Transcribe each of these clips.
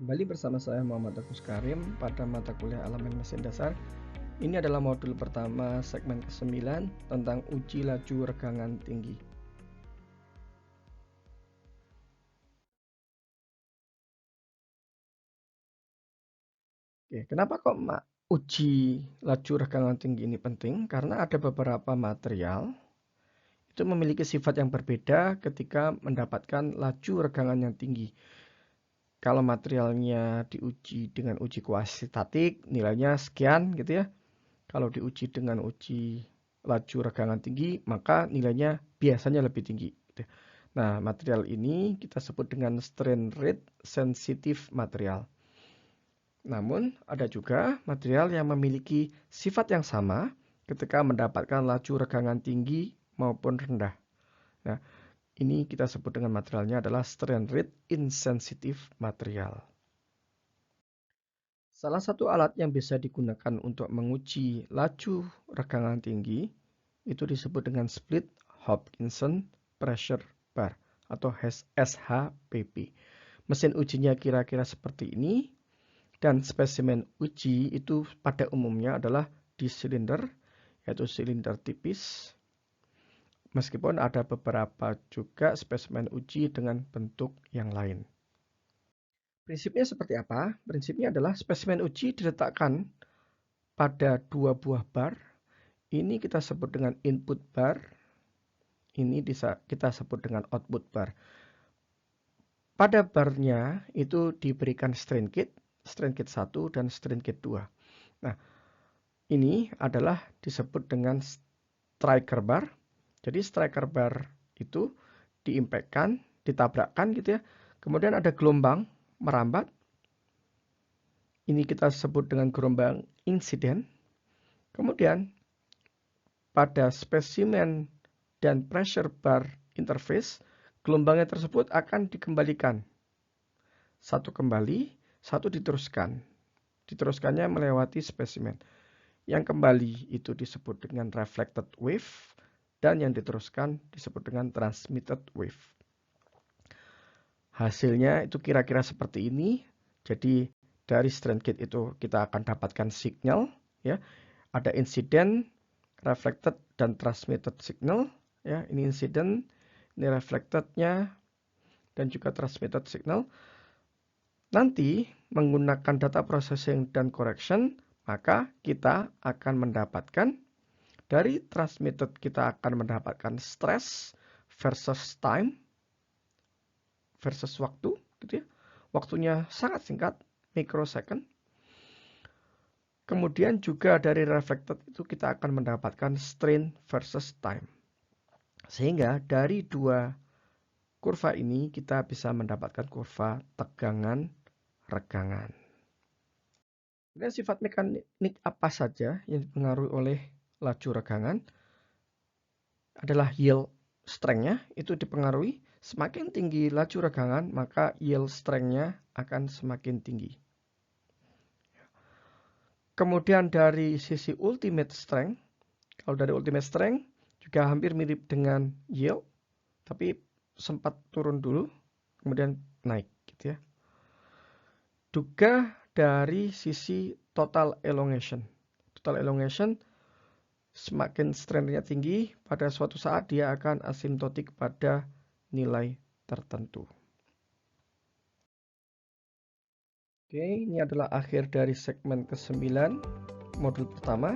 Kembali bersama saya Muhammad Agus Karim pada mata kuliah Elemen Mesin Dasar. Ini adalah modul pertama segmen ke-9 tentang uji laju regangan tinggi. Oke, kenapa kok uji laju regangan tinggi ini penting? Karena ada beberapa material itu memiliki sifat yang berbeda ketika mendapatkan laju regangan yang tinggi. Kalau materialnya diuji dengan uji kuasitatif, nilainya sekian gitu ya. Kalau diuji dengan uji laju regangan tinggi, maka nilainya biasanya lebih tinggi. Nah, material ini kita sebut dengan strain rate sensitive material. Namun, ada juga material yang memiliki sifat yang sama ketika mendapatkan laju regangan tinggi maupun rendah. Nah, ini kita sebut dengan materialnya adalah strain rate insensitive material. Salah satu alat yang bisa digunakan untuk menguji laju regangan tinggi itu disebut dengan Split Hopkinson Pressure Bar atau SHPP. Mesin ujinya kira-kira seperti ini dan spesimen uji itu pada umumnya adalah di silinder, yaitu silinder tipis. Meskipun ada beberapa juga spesimen uji dengan bentuk yang lain. Prinsipnya seperti apa? Prinsipnya adalah spesimen uji diletakkan pada dua buah bar. Ini kita sebut dengan input bar. Ini kita sebut dengan output bar. Pada barnya itu diberikan strain kit 1 dan strain kit 2. Nah, ini adalah disebut dengan striker bar. Jadi striker bar itu diimpakkan, ditabrakkan gitu ya. Kemudian ada gelombang merambat. Ini kita sebut dengan gelombang insiden. Kemudian pada spesimen dan pressure bar interface, gelombangnya tersebut akan dikembalikan. Satu kembali, satu diteruskan. Diteruskannya melewati spesimen. Yang kembali itu disebut dengan reflected wave, dan yang diteruskan disebut dengan transmitted wave. Hasilnya itu kira-kira seperti ini. Jadi dari strain kit itu kita akan dapatkan signal, ya. Ada insiden, reflected, dan transmitted signal, ya. Ini insiden, ini reflectednya, dan juga transmitted signal. Nanti menggunakan data processing dan correction, maka kita akan mendapatkan dari transmitted kita akan mendapatkan stress versus time versus waktu, gitu ya. Waktunya sangat singkat, microsecond. Kemudian juga dari reflected itu kita akan mendapatkan strain versus time. Sehingga dari dua kurva ini kita bisa mendapatkan kurva tegangan regangan. Dan sifat mekanik apa saja yang dipengaruhi oleh laju regangan adalah yield strength-nya itu dipengaruhi. Semakin tinggi laju regangan, maka yield strength-nya akan semakin tinggi. Kemudian dari sisi ultimate strength, kalau dari ultimate strength juga hampir mirip dengan yield, tapi sempat turun dulu, kemudian naik gitu ya. Juga dari sisi total elongation. Total elongation semakin strength-nya tinggi, pada suatu saat dia akan asimptotik pada nilai tertentu. Oke, ini adalah akhir dari segmen ke-9 modul pertama.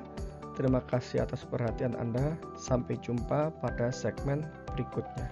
Terima kasih atas perhatian Anda. Sampai jumpa pada segmen berikutnya.